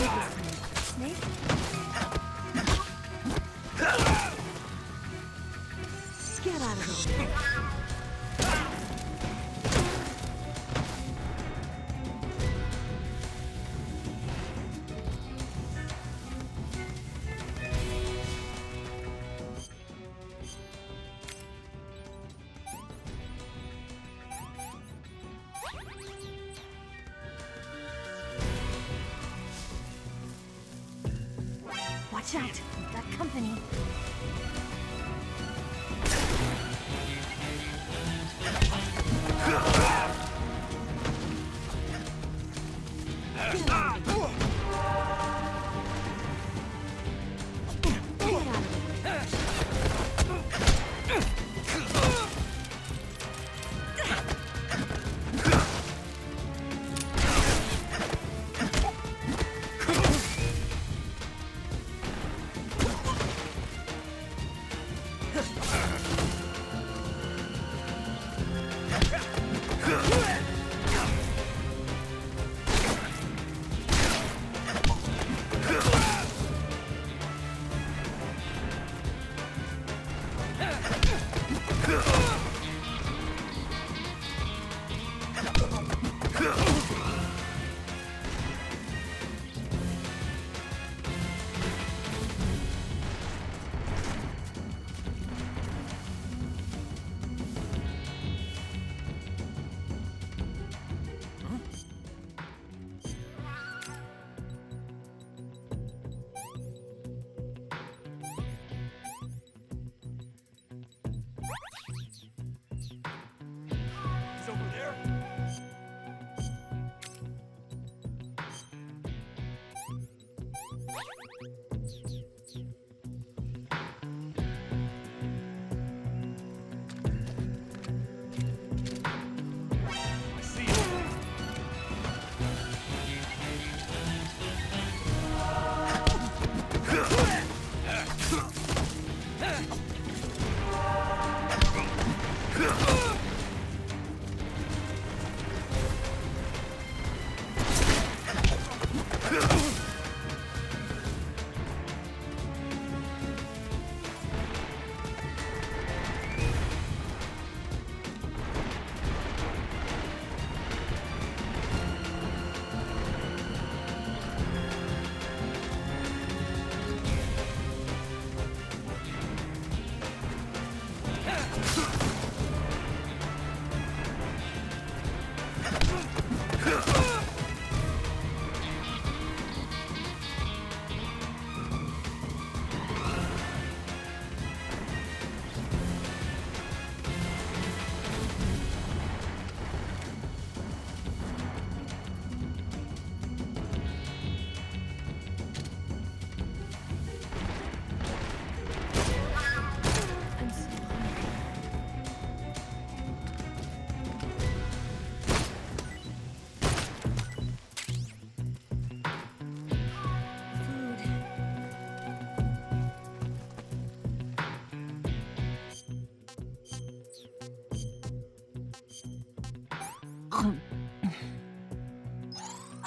Snake? Get out of the way. Watch out, we've got company.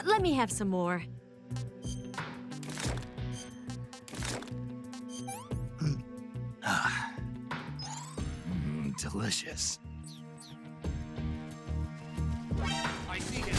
Let me have some more. Delicious. I see him.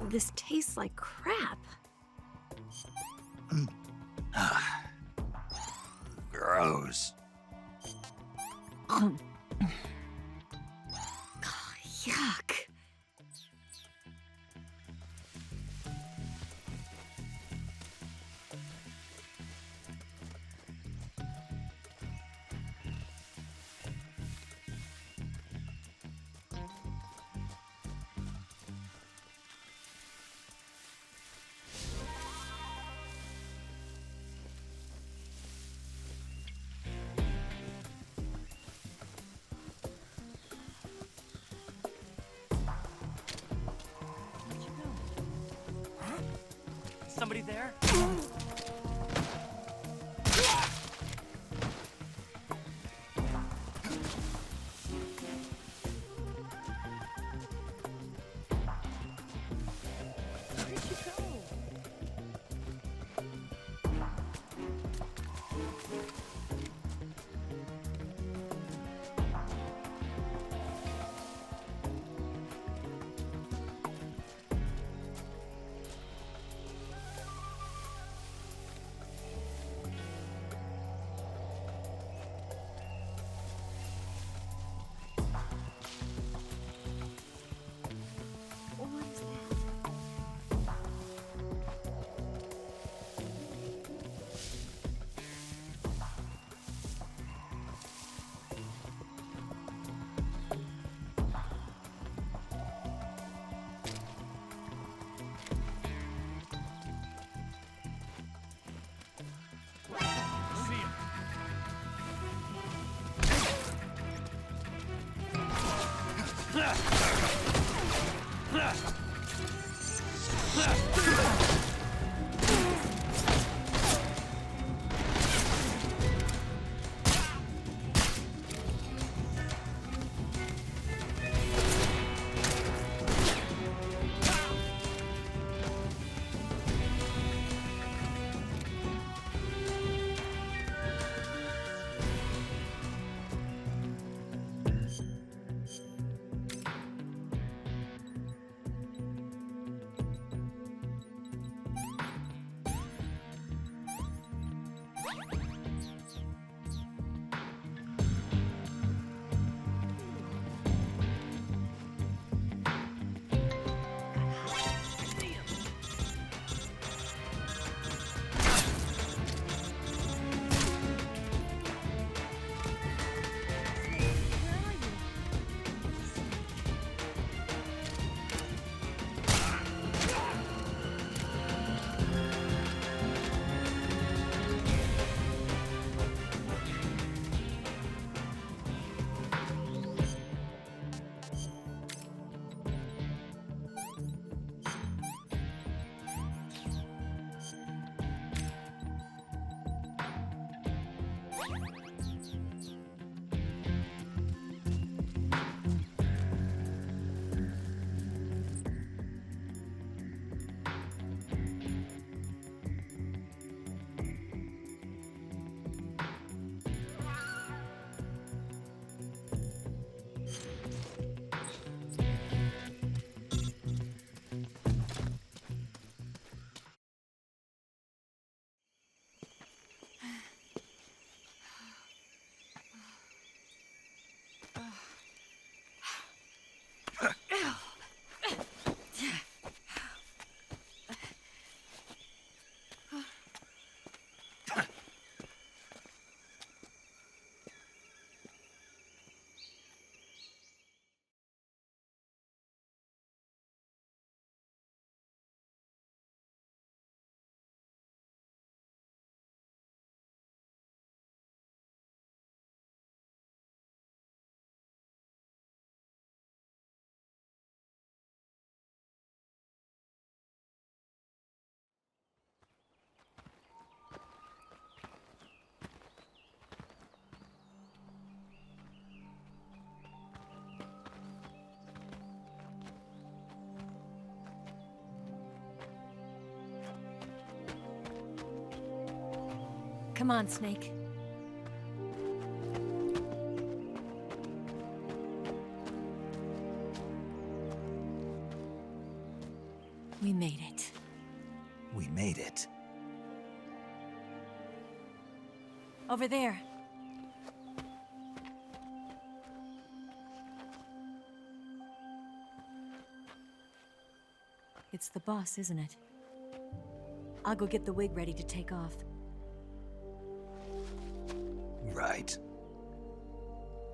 This tastes like crap. Gross. Yuck. Somebody there? Where'd you go? What is that? See ya. Where are you? Come on, Snake. Over there. It's the boss, isn't it? I'll go get the wig ready to take off. Right.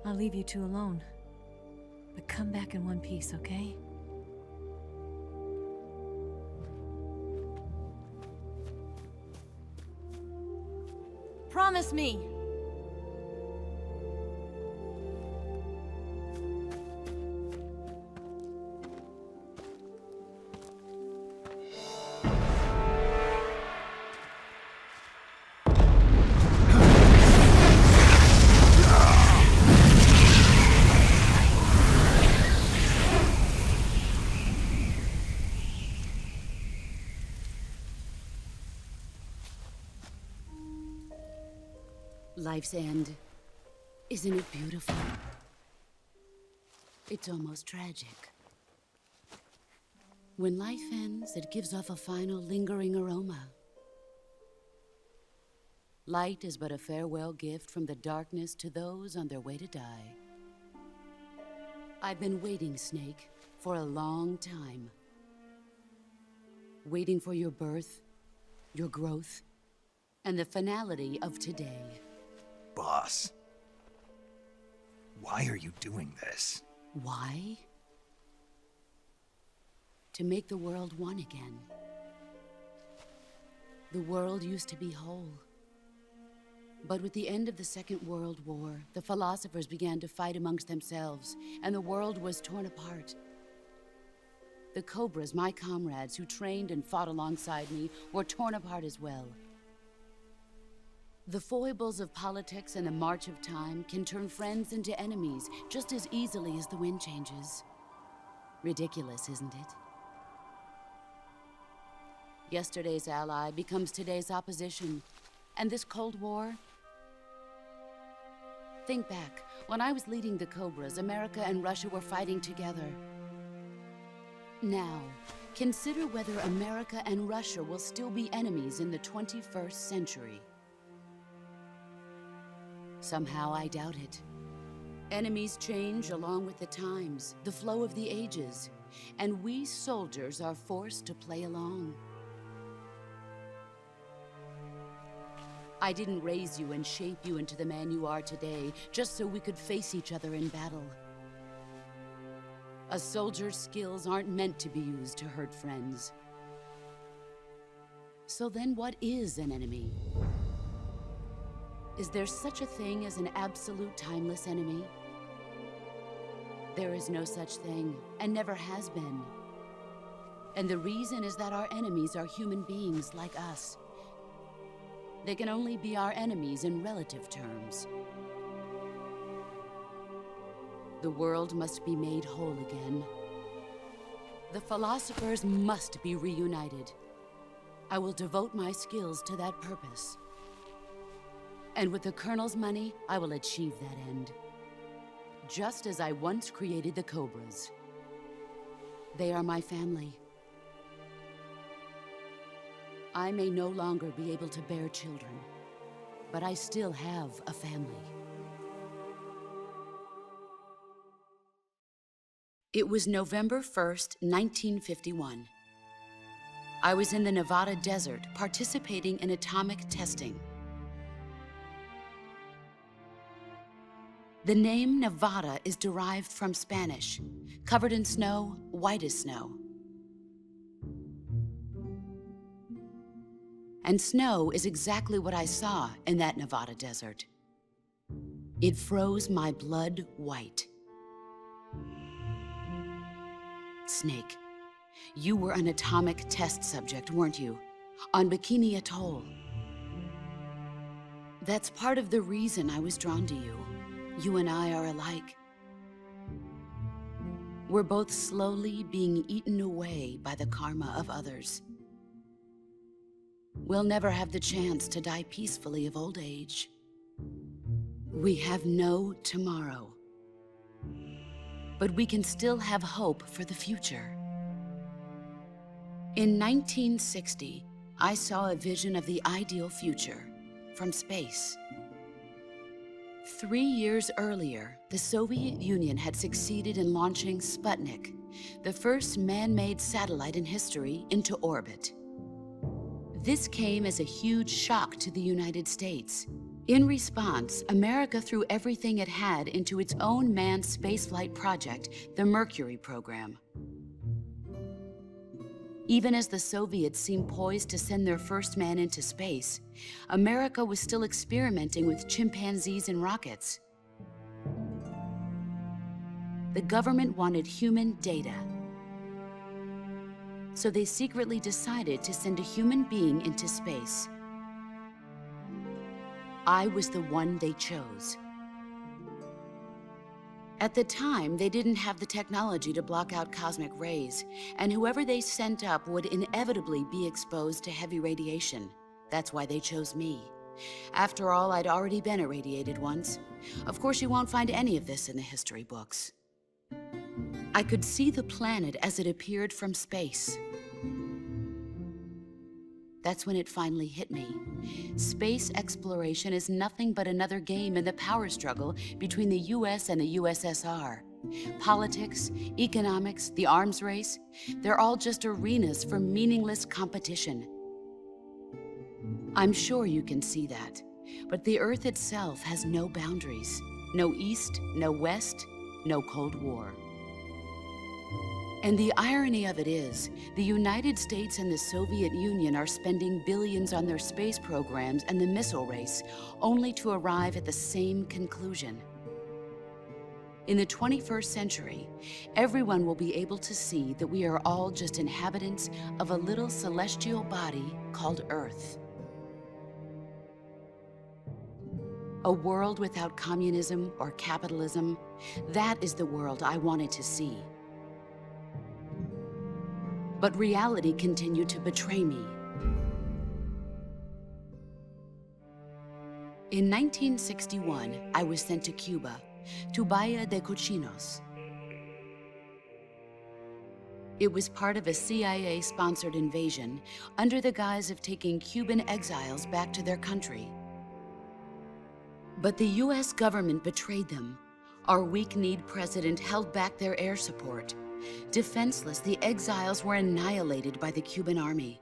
I'll leave you two alone. But come back in one piece, okay? Promise me! Life's end. Isn't it beautiful? It's almost tragic. When life ends, it gives off a final lingering aroma. Light is but a farewell gift from the darkness to those on their way to die. I've been waiting, Snake, for a long time. Waiting for your birth, your growth, and the finality of today. Boss. Why are you doing this? Why? To make the world one again. The world used to be whole. But with the end of the Second World War, the philosophers began to fight amongst themselves, and the world was torn apart. The Cobras, my comrades who trained and fought alongside me, were torn apart as well. The foibles of politics and the march of time can turn friends into enemies just as easily as the wind changes. Ridiculous, isn't it? Yesterday's ally becomes today's opposition. And this Cold War? Think back. When I was leading the Cobras, America and Russia were fighting together. Now, consider whether America and Russia will still be enemies in the 21st century. Somehow I doubt it. Enemies change along with the times, the flow of the ages, and we soldiers are forced to play along. I didn't raise you and shape you into the man you are today just so we could face each other in battle. A soldier's skills aren't meant to be used to hurt friends. So then what is an enemy? Is there such a thing as an absolute timeless enemy? There is no such thing, and never has been. And the reason is that our enemies are human beings like us. They can only be our enemies in relative terms. The world must be made whole again. The philosophers must be reunited. I will devote my skills to that purpose. And with the Colonel's money, I will achieve that end. Just as I once created the Cobras. They are my family. I may no longer be able to bear children, but I still have a family. It was November 1st, 1951. I was in the Nevada desert participating in atomic testing. The name Nevada is derived from Spanish, covered in snow, white as snow. And snow is exactly what I saw in that Nevada desert. It froze my blood white. Snake, you were an atomic test subject, weren't you? On Bikini Atoll. That's part of the reason I was drawn to you. You and I are alike. We're both slowly being eaten away by the karma of others. We'll never have the chance to die peacefully of old age. We have no tomorrow. But we can still have hope for the future. In 1960, I saw a vision of the ideal future from space. 3 years earlier, the Soviet Union had succeeded in launching Sputnik, the first man-made satellite in history, into orbit. This came as a huge shock to the United States. In response, America threw everything it had into its own manned spaceflight project, the Mercury program. Even as the Soviets seemed poised to send their first man into space, America was still experimenting with chimpanzees and rockets. The government wanted human data, so they secretly decided to send a human being into space. I was the one they chose. At the time, they didn't have the technology to block out cosmic rays, and whoever they sent up would inevitably be exposed to heavy radiation. That's why they chose me. After all, I'd already been irradiated once. Of course, you won't find any of this in the history books. I could see the planet as it appeared from space. That's when it finally hit me. Space exploration is nothing but another game in the power struggle between the US and the USSR. Politics, economics, the arms race, they're all just arenas for meaningless competition. I'm sure you can see that, but the Earth itself has no boundaries. No East, no West, no Cold War. And the irony of it is, the United States and the Soviet Union are spending billions on their space programs and the missile race, only to arrive at the same conclusion. In the 21st century, everyone will be able to see that we are all just inhabitants of a little celestial body called Earth. A world without communism or capitalism, that is the world I wanted to see. But reality continued to betray me. In 1961, I was sent to Cuba, to Bahia de Cochinos. It was part of a CIA-sponsored invasion under the guise of taking Cuban exiles back to their country. But the US government betrayed them. Our weak-kneed president held back their air support. Defenseless, the exiles were annihilated by the Cuban army.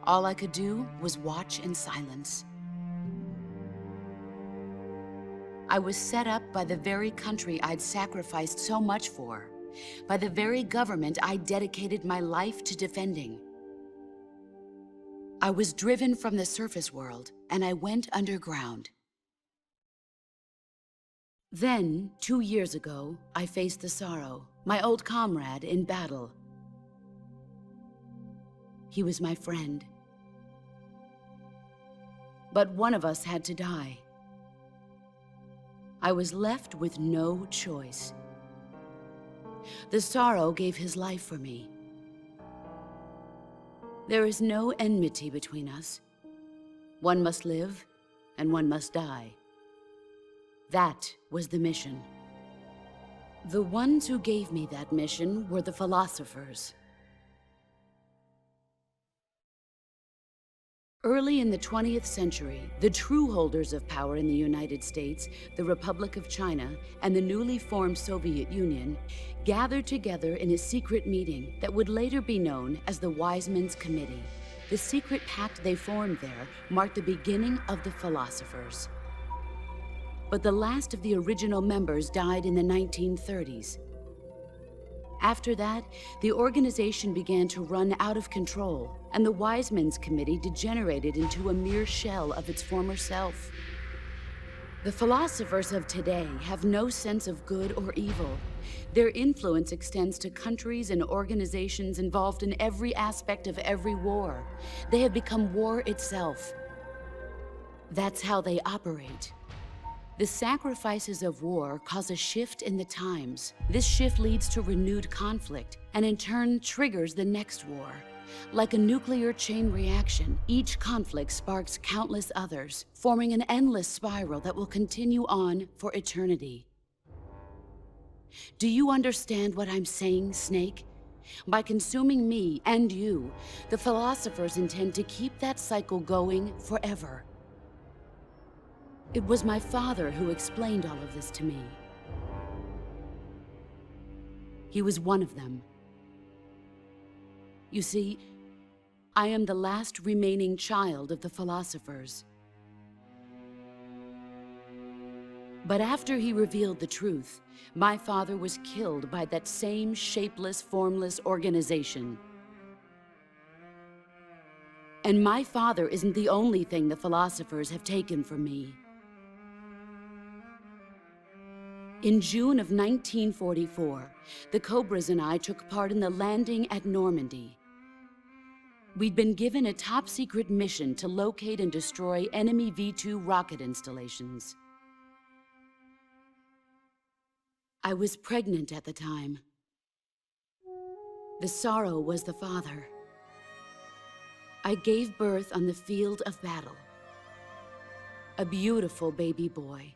All I could do was watch in silence. I was set up by the very country I'd sacrificed so much for, by the very government I dedicated my life to defending. I was driven from the surface world, and I went underground. Then, 2 years ago, I faced the Sorrow, my old comrade in battle. He was my friend. But one of us had to die. I was left with no choice. The Sorrow gave his life for me. There is no enmity between us. One must live, and one must die. That was the mission. The ones who gave me that mission were the philosophers. Early in the 20th century, the true holders of power in the United States, the Republic of China, and the newly formed Soviet Union gathered together in a secret meeting that would later be known as the Wiseman's Committee. The secret pact they formed there marked the beginning of the philosophers. But the last of the original members died in the 1930s. After that, the organization began to run out of control, and the Wiseman's Committee degenerated into a mere shell of its former self. The philosophers of today have no sense of good or evil. Their influence extends to countries and organizations involved in every aspect of every war. They have become war itself. That's how they operate. The sacrifices of war cause a shift in the times. This shift leads to renewed conflict, and in turn triggers the next war. Like a nuclear chain reaction, each conflict sparks countless others, forming an endless spiral that will continue on for eternity. Do you understand what I'm saying, Snake? By consuming me and you, the philosophers intend to keep that cycle going forever. It was my father who explained all of this to me. He was one of them. You see, I am the last remaining child of the philosophers. But after he revealed the truth, my father was killed by that same shapeless, formless organization. And my father isn't the only thing the philosophers have taken from me. In June of 1944, the Cobras and I took part in the landing at Normandy. We'd been given a top-secret mission to locate and destroy enemy V-2 rocket installations. I was pregnant at the time. The sorrow was the father. I gave birth on the field of battle. A beautiful baby boy.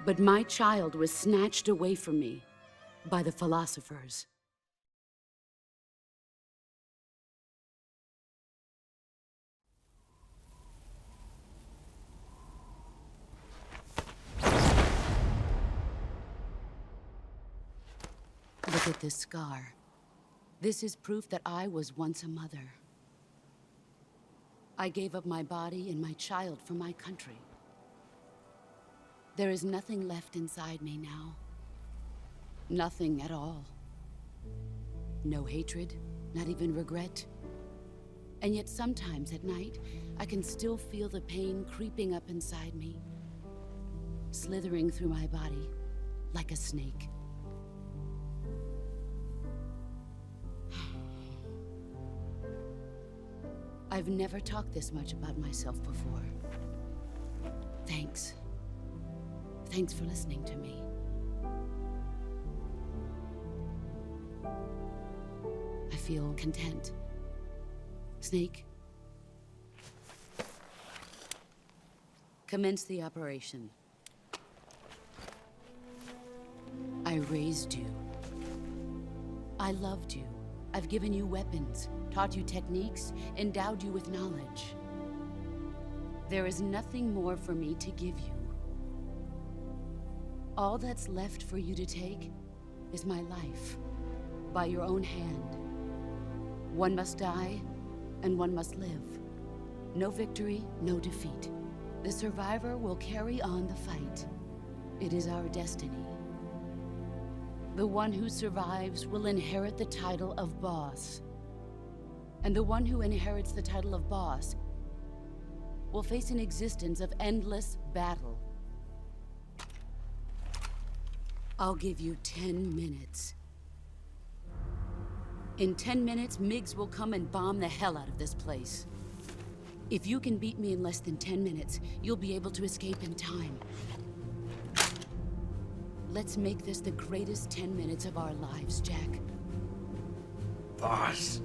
But my child was snatched away from me by the philosophers. Look at this scar. This is proof that I was once a mother. I gave up my body and my child for my country. There is nothing left inside me now. Nothing at all. No hatred, not even regret. And yet sometimes at night, I can still feel the pain creeping up inside me, slithering through my body like a snake. I've never talked this much about myself before. Thanks. Thanks for listening to me. I feel content. Snake? Commence the operation. I raised you. I loved you. I've given you weapons, taught you techniques, endowed you with knowledge. There is nothing more for me to give you. All that's left for you to take is my life, by your own hand. One must die, and one must live. No victory, no defeat. The survivor will carry on the fight. It is our destiny. The one who survives will inherit the title of boss. And the one who inherits the title of boss will face an existence of endless battle. I'll give you 10 minutes. In 10 minutes, MiGs will come and bomb the hell out of this place. If you can beat me in less than 10 minutes, you'll be able to escape in time. Let's make this the greatest 10 minutes of our lives, Jack. Boss.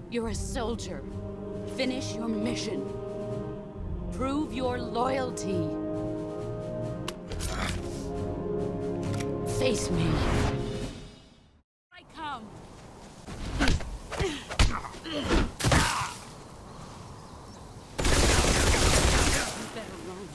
You're a soldier. Finish your mission. Prove your loyalty. Face me. I come. You better run.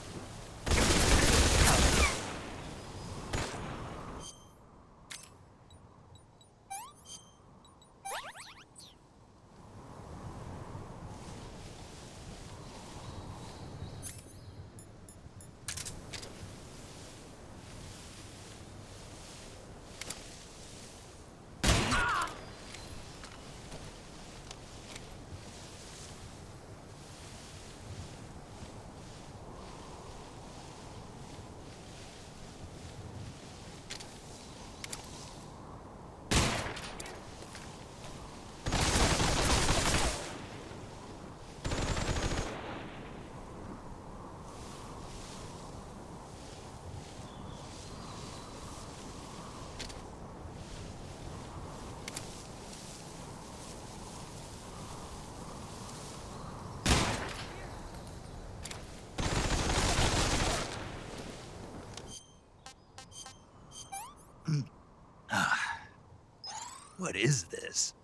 What is this?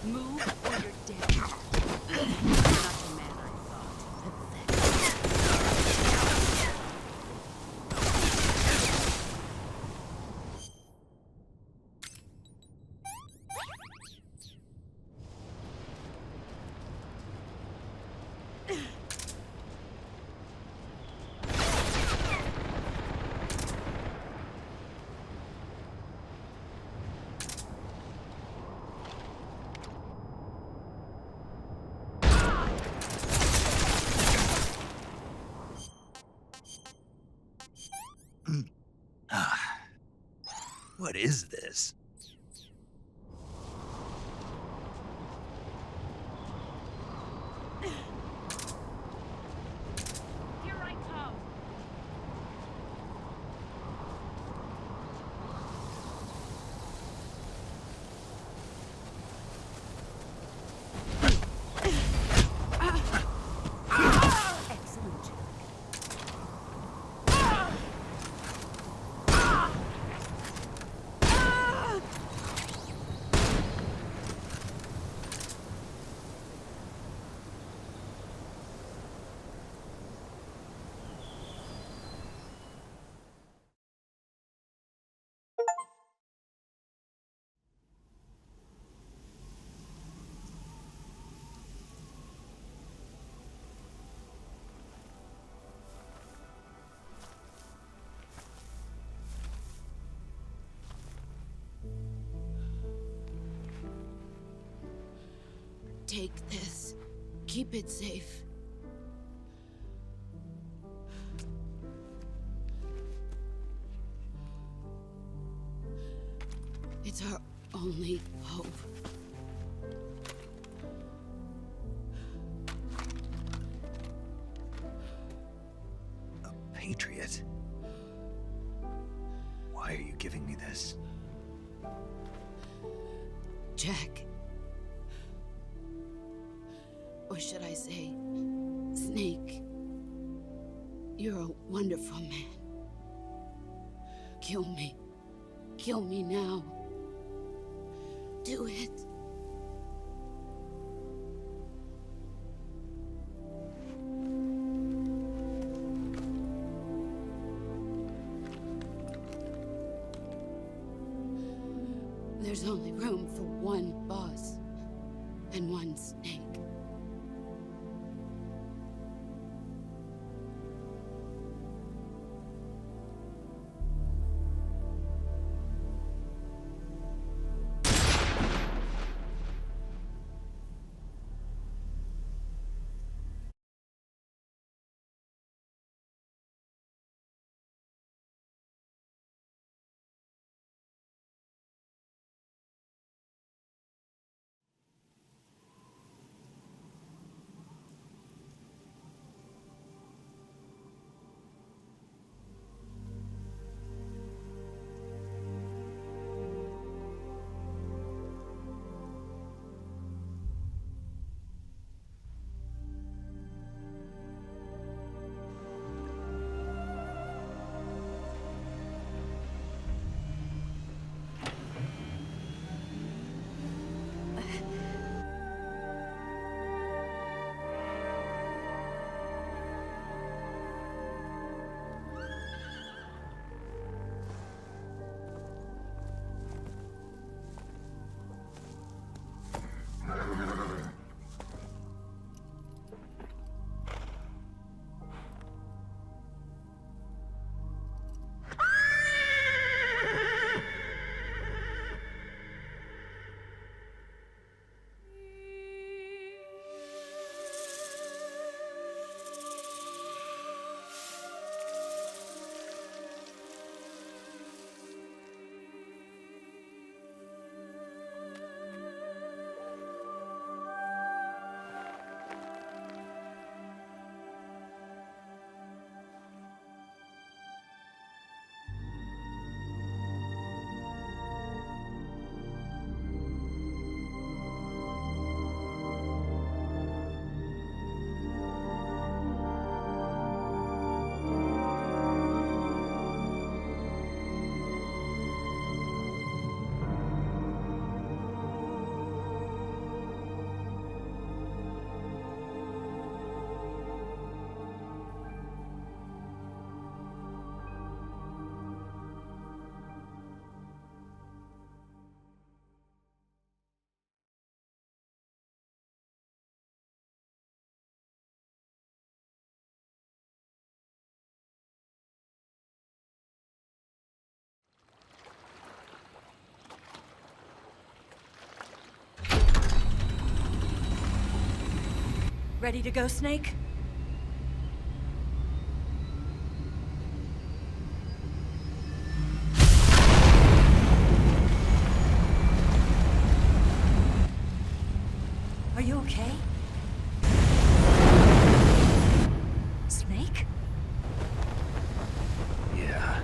Move or you're dead. You're not the man I thought. Pathetic. What is this? Here I come. Excellent, Jack. Take this. Keep it safe. It's our only hope. A patriot? Why are you giving me this? Jack. Or should I say, Snake? You're a wonderful man. Kill me. Kill me now. Do it. There's only room for one boss and one Snake. Ready to go, Snake? Are you okay? Snake? Yeah.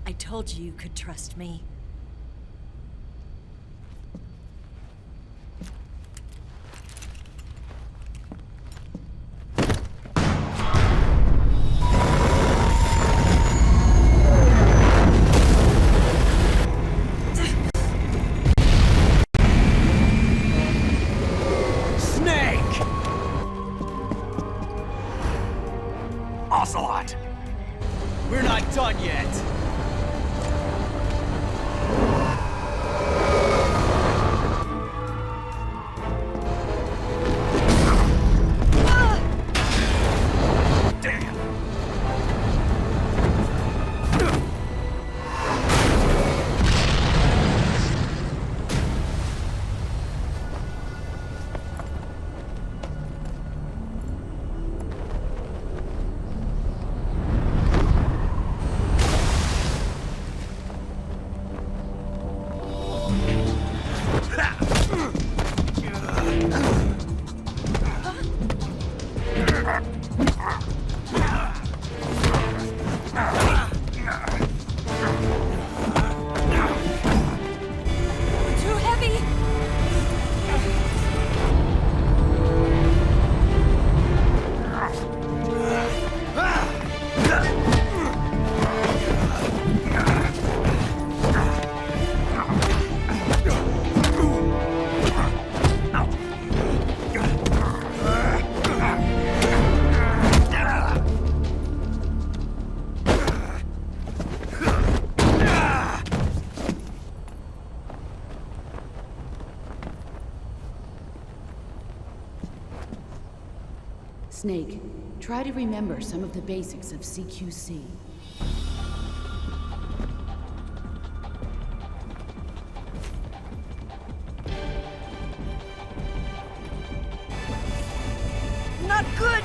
I told you you could trust me. Snake! Ocelot! We're not done yet. Damn! Too heavy! Snake, try to remember some of the basics of CQC. Not good!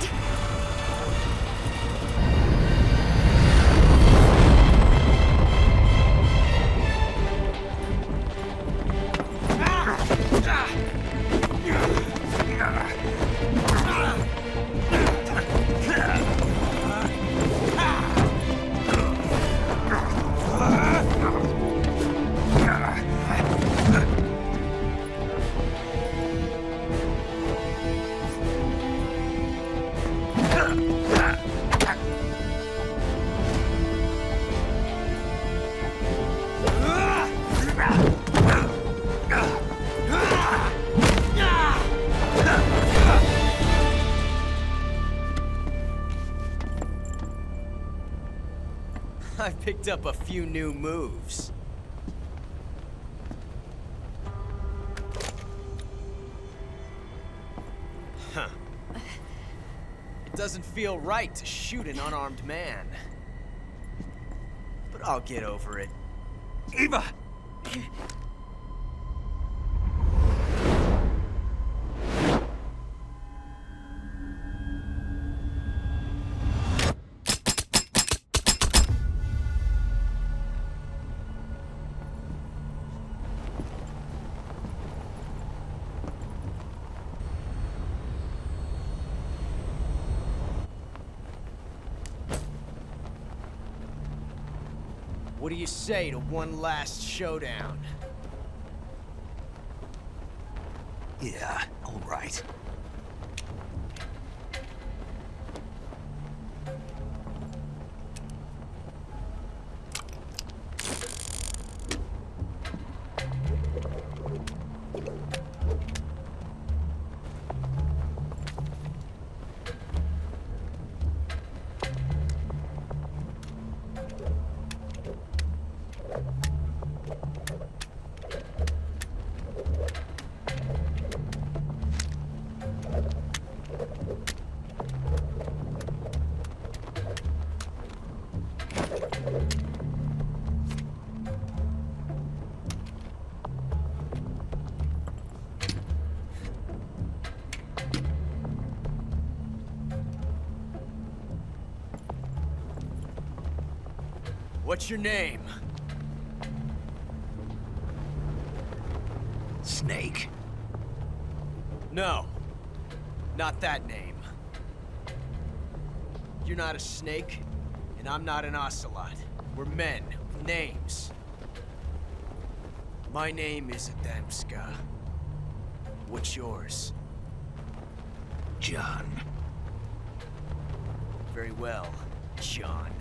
I picked up a few new moves. Huh. It doesn't feel right to shoot an unarmed man. But I'll get over it. Eva! What do you say to one last showdown? Yeah, all right. What's your name? Snake. No. Not that name. You're not a snake, and I'm not an ocelot. We're men with names. My name is Adamska. What's yours? John. Very well, John.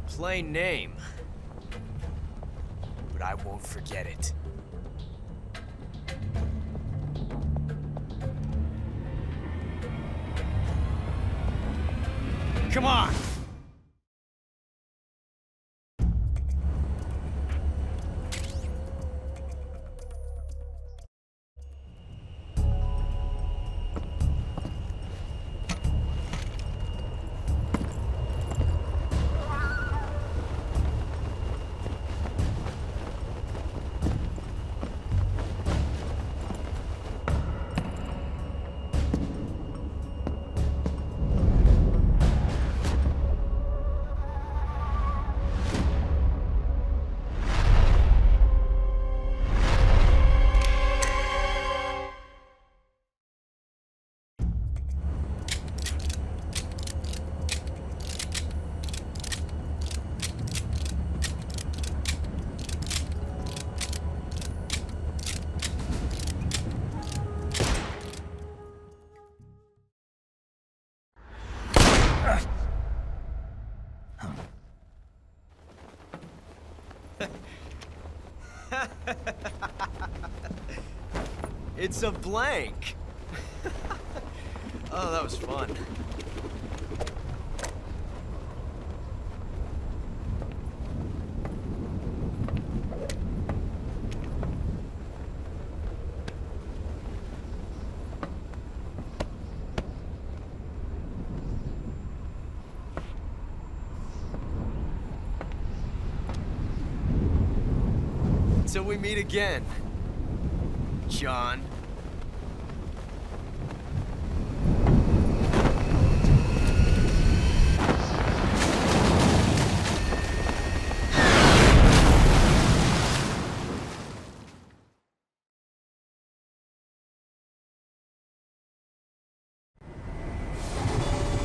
Plain name. But I won't forget it. Come on! It's a blank. Oh, that was fun. Till we meet again, John.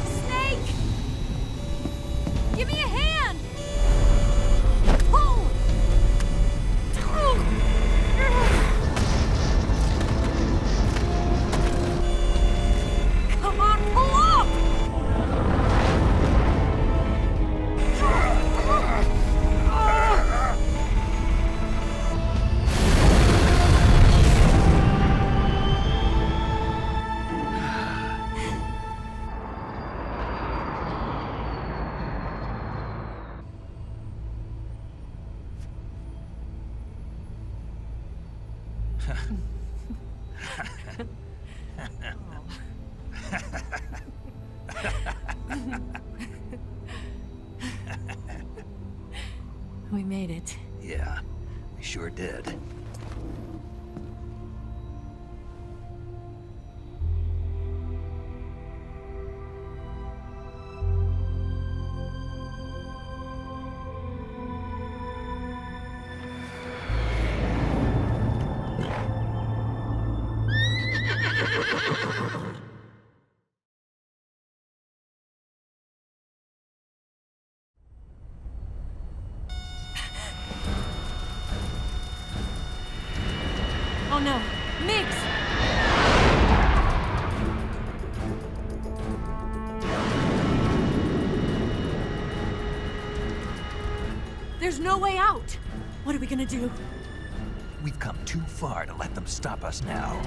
Snake! Give me a hand! Pull! Come on, pull up! We made it. Yeah, we sure did. Oh no, Miggs! There's no way out! What are we gonna do? We've come too far to let them stop us now.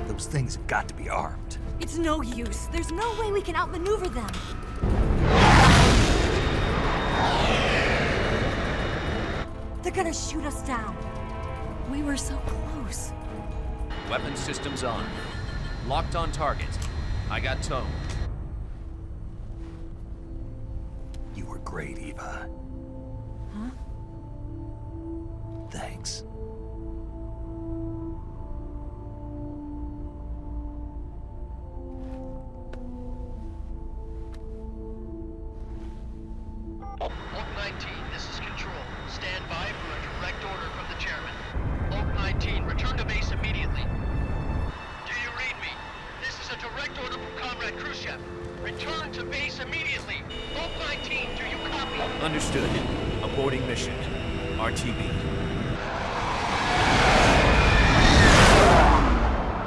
Those things have got to be armed. It's no use. There's no way we can outmaneuver them. They're gonna shoot us down. We were so close. Weapon systems on. Locked on target. I got towed. You were great, Eva. Huh? Thanks. 19, this is Control. Stand by for a direct order from the chairman. Oak 19, return to base immediately. Do you read me? This is a direct order from Comrade Khrushchev. Return to base immediately. Oak 19, do you copy? Understood. Aborting mission. RTB.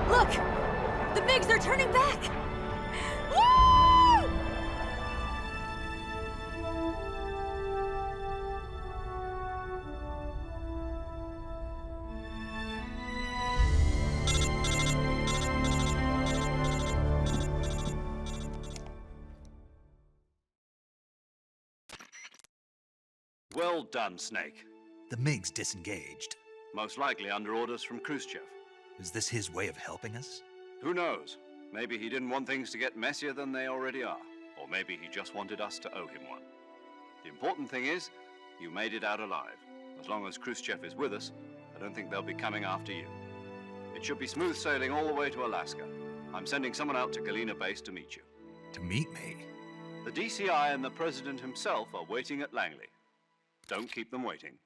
Look! The MiGs are turning back! Woo! Well done, Snake. The MiGs disengaged. Most likely under orders from Khrushchev. Is this his way of helping us? Who knows? Maybe he didn't want things to get messier than they already are. Or maybe he just wanted us to owe him one. The important thing is, you made it out alive. As long as Khrushchev is with us, I don't think they'll be coming after you. It should be smooth sailing all the way to Alaska. I'm sending someone out to Galena Base to meet you. To meet me? The DCI and the President himself are waiting at Langley. Don't keep them waiting.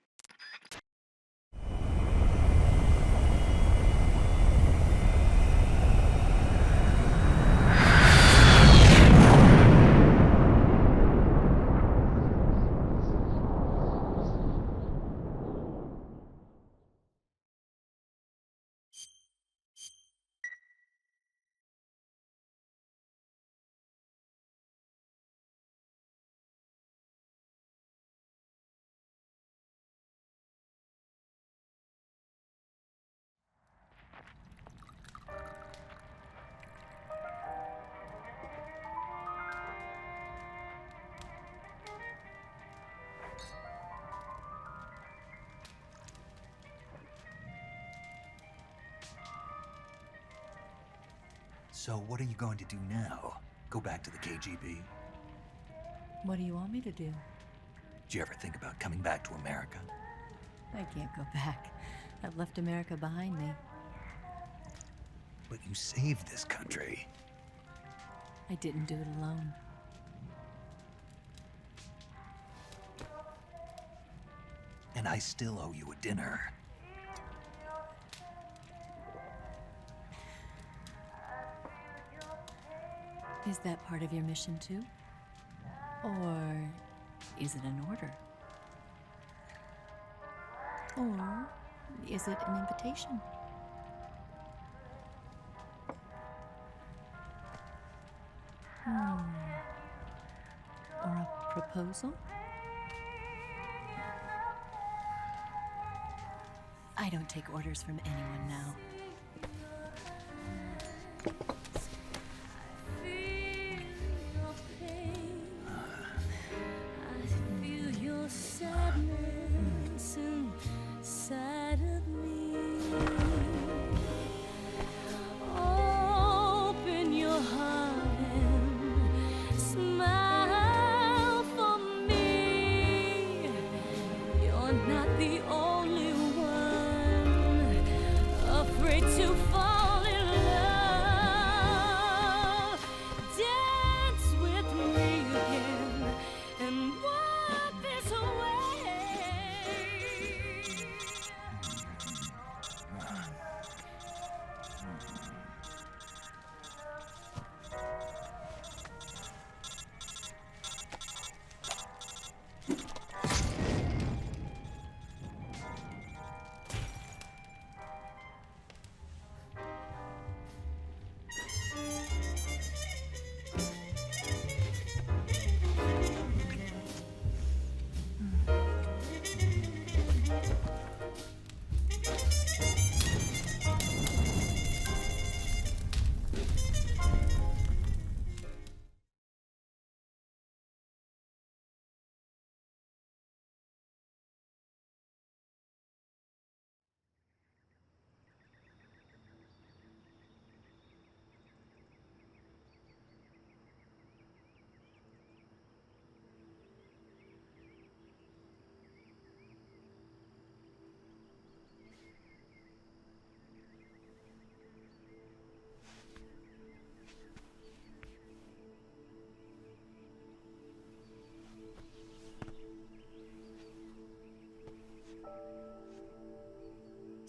So what are you going to do now? Go back to the KGB? What do you want me to do? Did you ever think about coming back to America? I can't go back. I've left America behind me. But you saved this country. I didn't do it alone. And I still owe you a dinner. Is that part of your mission too? Or is it an order? Or is it an invitation? Or a proposal? I don't take orders from anyone now. To fall in love.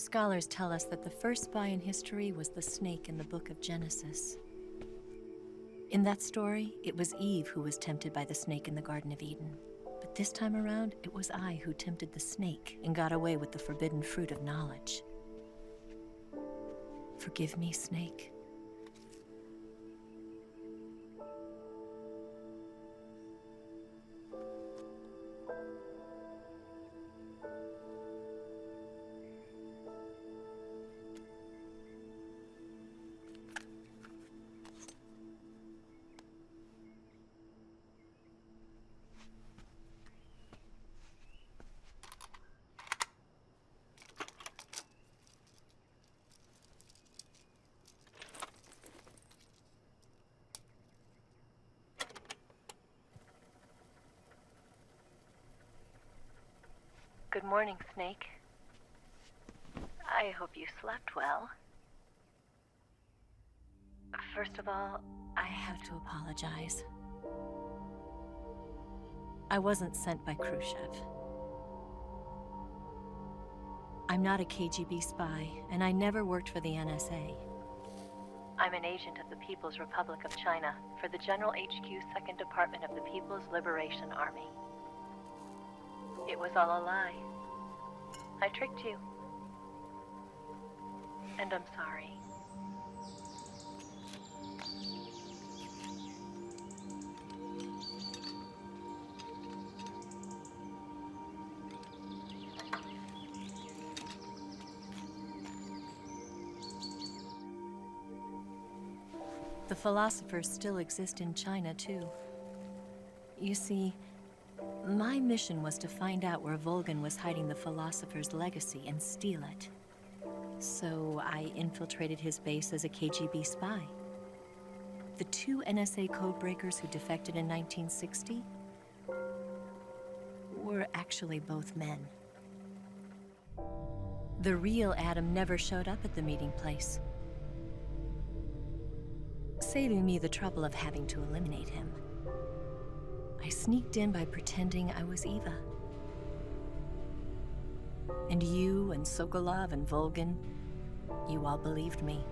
Scholars tell us that the first spy in history was the snake in the book of Genesis. In that story, it was Eve who was tempted by the snake in the Garden of Eden. But this time around, it was I who tempted the snake and got away with the forbidden fruit of knowledge. Forgive me, Snake. Good morning, Snake. I hope you slept well. First of all, I have to apologize. I wasn't sent by Khrushchev. I'm not a KGB spy, and I never worked for the NSA. I'm an agent of the People's Republic of China for the General HQ 2nd Department of the People's Liberation Army. It was all a lie. I tricked you. And I'm sorry. The philosophers still exist in China, too. You see, my mission was to find out where Volgin was hiding the philosopher's legacy and steal it. So I infiltrated his base as a KGB spy. The 2 NSA codebreakers who defected in 1960 were actually both men. The real Adam never showed up at the meeting place, saving me the trouble of having to eliminate him. I sneaked in by pretending I was Eva. And you and Sokolov and Volgin, you all believed me.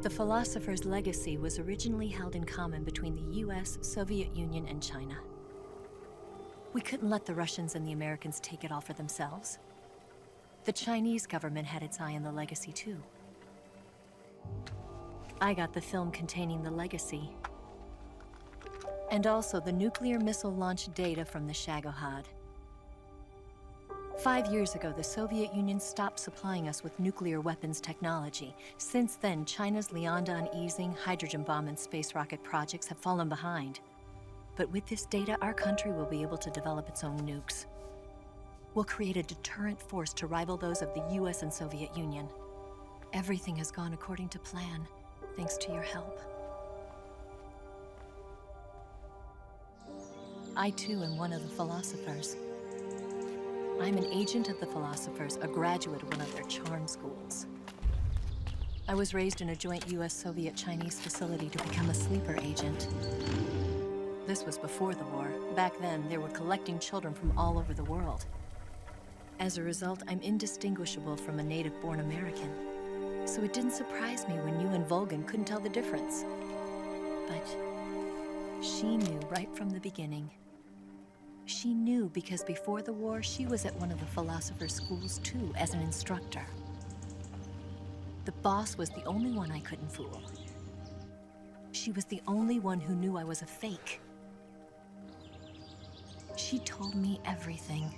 The philosopher's legacy was originally held in common between the US, Soviet Union, and China. We couldn't let the Russians and the Americans take it all for themselves. The Chinese government had its eye on the legacy too. I got the film containing the legacy, and also the nuclear missile launch data from the Shagohod. 5 years ago, the Soviet Union stopped supplying us with nuclear weapons technology. Since then, China's Liaodong easing, hydrogen bomb, and space rocket projects have fallen behind. But with this data, our country will be able to develop its own nukes. We'll create a deterrent force to rival those of the US and Soviet Union. Everything has gone according to plan, thanks to your help. I too am one of the philosophers. I'm an agent of the philosophers, a graduate of one of their charm schools. I was raised in a joint US-Soviet-Chinese facility to become a sleeper agent. This was before the war. Back then, they were collecting children from all over the world. As a result, I'm indistinguishable from a native-born American. So it didn't surprise me when you and Volgin couldn't tell the difference. But she knew right from the beginning. She knew because before the war, she was at one of the philosopher's schools too, as an instructor. The boss was the only one I couldn't fool. She was the only one who knew I was a fake. She told me everything.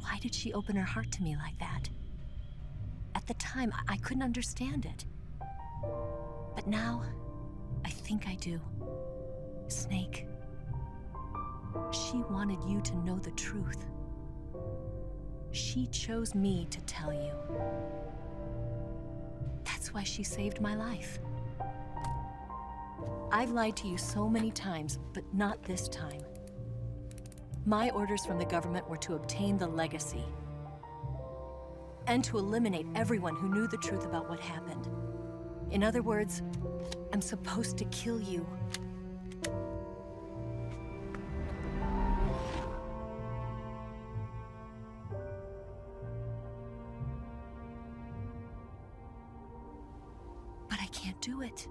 Why did she open her heart to me like that? At the time, I couldn't understand it. But now, I think I do. Snake. She wanted you to know the truth. She chose me to tell you. That's why she saved my life. I've lied to you so many times, but not this time. My orders from the government were to obtain the legacy and to eliminate everyone who knew the truth about what happened. In other words, I'm supposed to kill you. can't do it.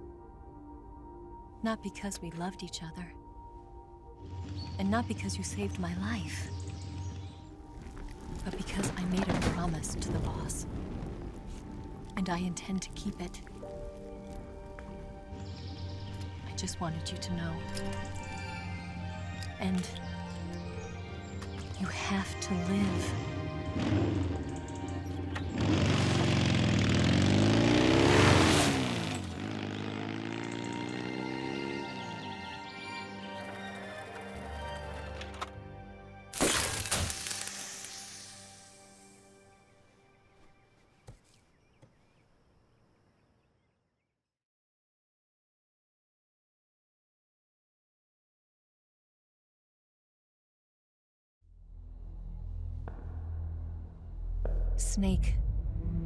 Not because we loved each other. And not because you saved my life. But because I made a promise to the boss. And I intend to keep it. I just wanted you to know. And you have to live. Snake,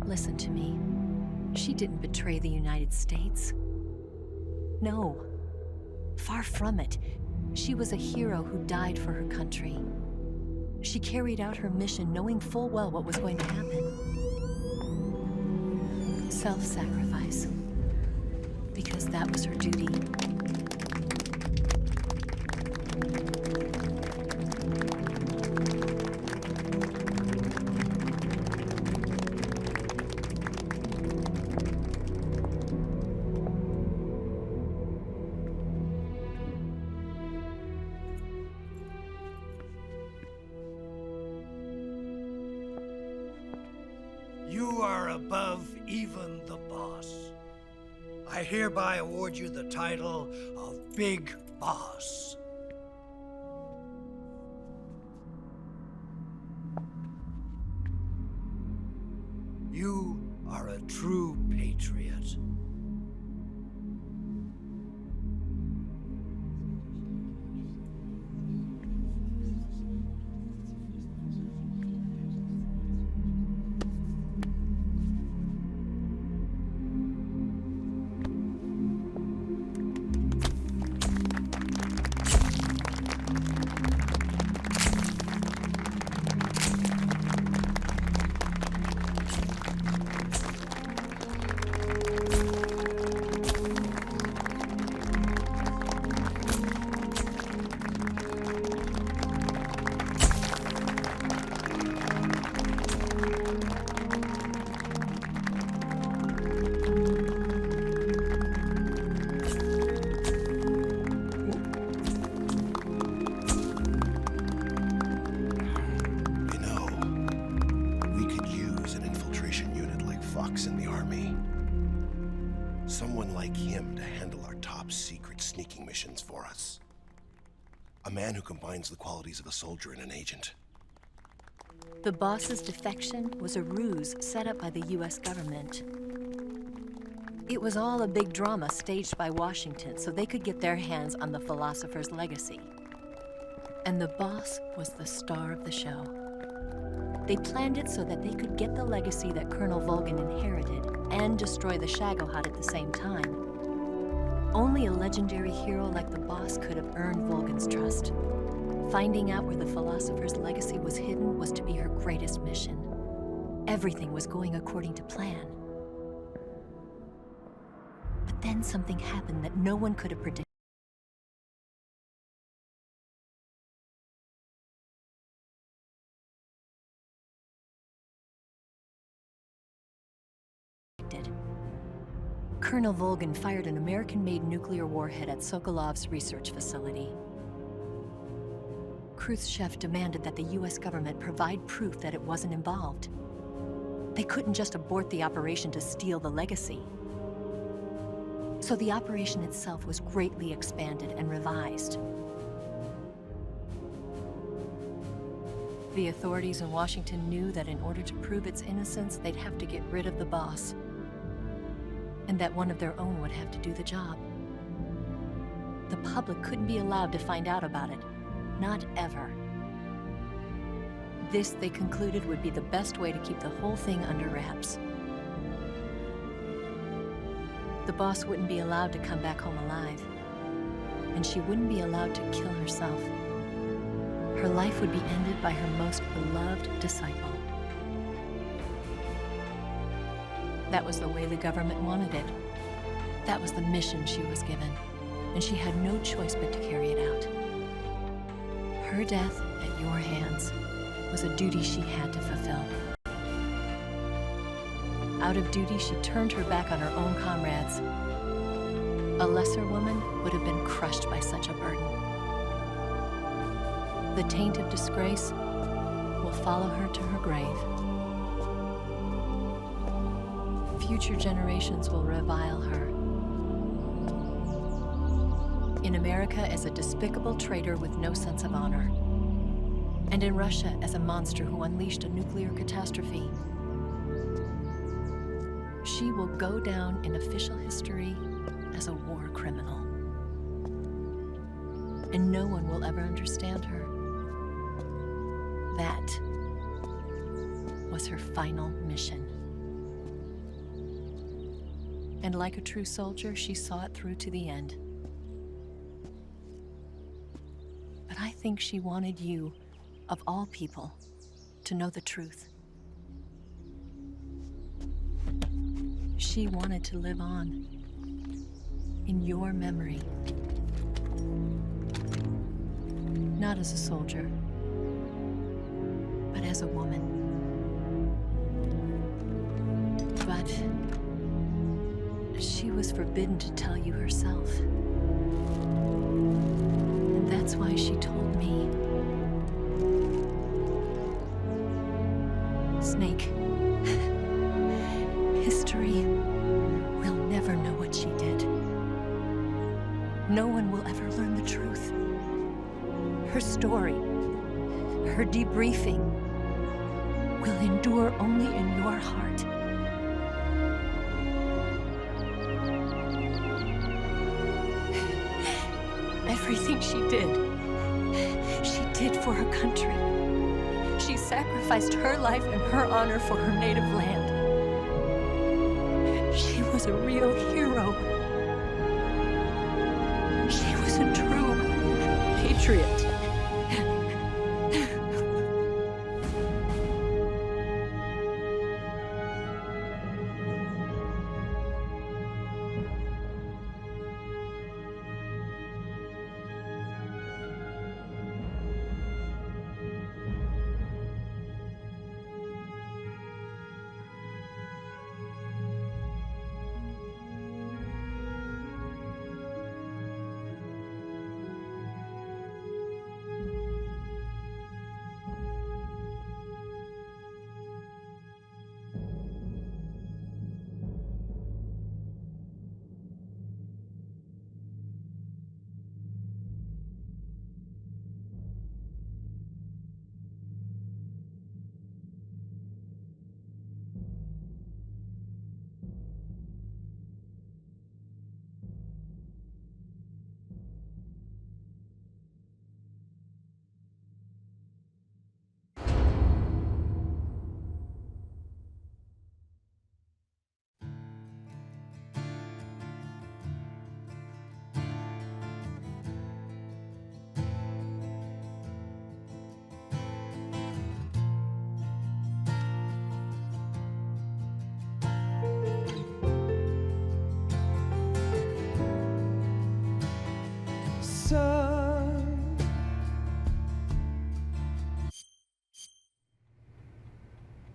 listen to me. She didn't betray the United States. No. Far from it. She was a hero who died for her country. She carried out her mission knowing full well what was going to happen. Self-sacrifice. Because that was her duty. You are above even the boss. I hereby award you the title of Big Boss. You are a true patriot. In the Army. Someone like him to handle our top secret sneaking missions for us. A man who combines the qualities of a soldier and an agent. The boss's defection was a ruse set up by the US government. It was all a big drama staged by Washington so they could get their hands on the philosopher's legacy. And the boss was the star of the show. They planned it so that they could get the legacy that Colonel Volgin inherited and destroy the Shagohod at the same time. Only a legendary hero like the boss could have earned Volgin's trust. Finding out where the philosopher's legacy was hidden was to be her greatest mission. Everything was going according to plan. But then something happened that no one could have predicted. Colonel Volgin fired an American-made nuclear warhead at Sokolov's research facility. Khrushchev demanded that the US government provide proof that it wasn't involved. They couldn't just abort the operation to steal the legacy. So the operation itself was greatly expanded and revised. The authorities in Washington knew that in order to prove its innocence, they'd have to get rid of the boss. And that one of their own would have to do the job. The public couldn't be allowed to find out about it. Not ever. This, they concluded, would be the best way to keep the whole thing under wraps. The boss wouldn't be allowed to come back home alive. And she wouldn't be allowed to kill herself. Her life would be ended by her most beloved disciple. That was the way the government wanted it. That was the mission she was given, and she had no choice but to carry it out. Her death at your hands was a duty she had to fulfill. Out of duty, she turned her back on her own comrades. A lesser woman would have been crushed by such a burden. The taint of disgrace will follow her to her grave. Future generations will revile her. In America as a despicable traitor with no sense of honor. And in Russia as a monster who unleashed a nuclear catastrophe. She will go down in official history as a war criminal. And no one will ever understand her. That was her final mission. And like a true soldier, she saw it through to the end. But I think she wanted you, of all people, to know the truth. She wanted to live on in your memory. Not as a soldier, but as a woman. But she was forbidden to tell you herself. And that's why she told me. Snake, history will never know what she did. No one will ever learn the truth. Her story, her debriefing, will endure only in your heart. Everything she did for her country. She sacrificed her life and her honor for her native land. She was a real hero. She was a true patriot.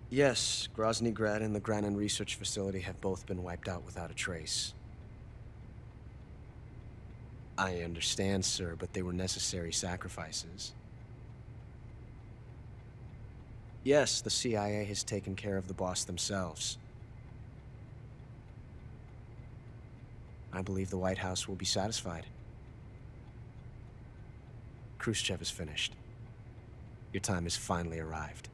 Yes, Grozny Grad and the Granin Research Facility have both been wiped out without a trace. I understand, sir, but they were necessary sacrifices. Yes, the CIA has taken care of the boss themselves. I believe the White House will be satisfied. Khrushchev is finished. Your time has finally arrived.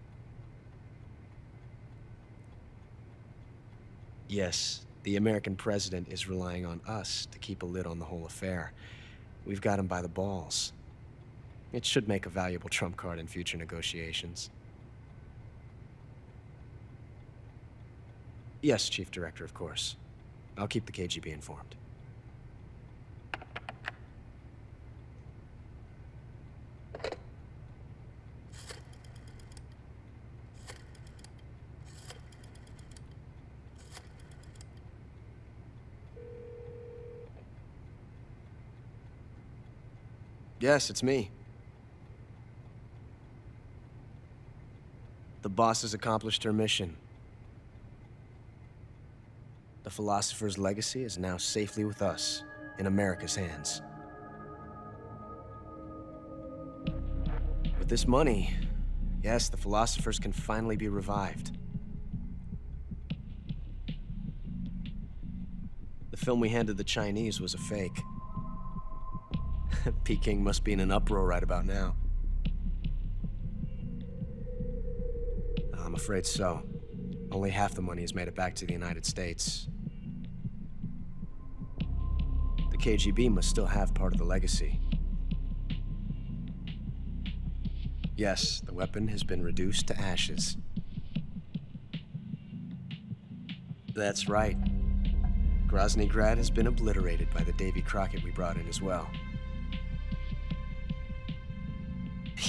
Yes, the American president is relying on us to keep a lid on the whole affair. We've got him by the balls. It should make a valuable trump card in future negotiations. Yes, Chief Director, of course. I'll keep the KGB informed. Yes, it's me. The boss has accomplished her mission. The Philosopher's legacy is now safely with us, in America's hands. With this money, yes, the Philosophers can finally be revived. The film we handed the Chinese was a fake. Peking must be in an uproar right about now. I'm afraid so. Only half the money has made it back to the United States. The KGB must still have part of the legacy. Yes, the weapon has been reduced to ashes. That's right. Grozny Grad has been obliterated by the Davy Crockett we brought in as well.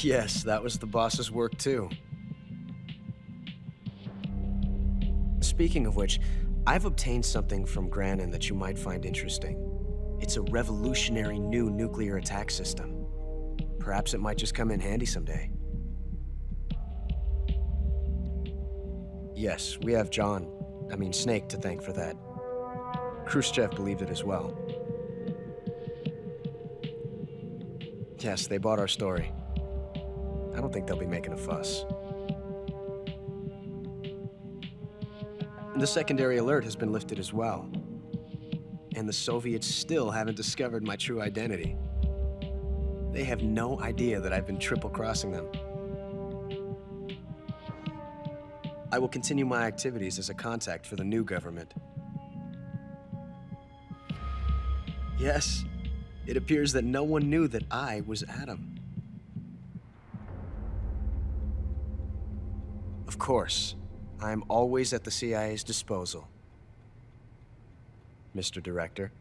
Yes, that was the boss's work too. Speaking of which, I've obtained something from Granin that you might find interesting. It's a revolutionary new nuclear attack system. Perhaps it might just come in handy someday. Yes, we have Snake to thank for that. Khrushchev believed it as well. Yes, they bought our story. I don't think they'll be making a fuss. The secondary alert has been lifted as well. And the Soviets still haven't discovered my true identity. They have no idea that I've been triple-crossing them. I will continue my activities as a contact for the new government. Yes, it appears that no one knew that I was Adam. Of course, I am always at the CIA's disposal, Mr. Director.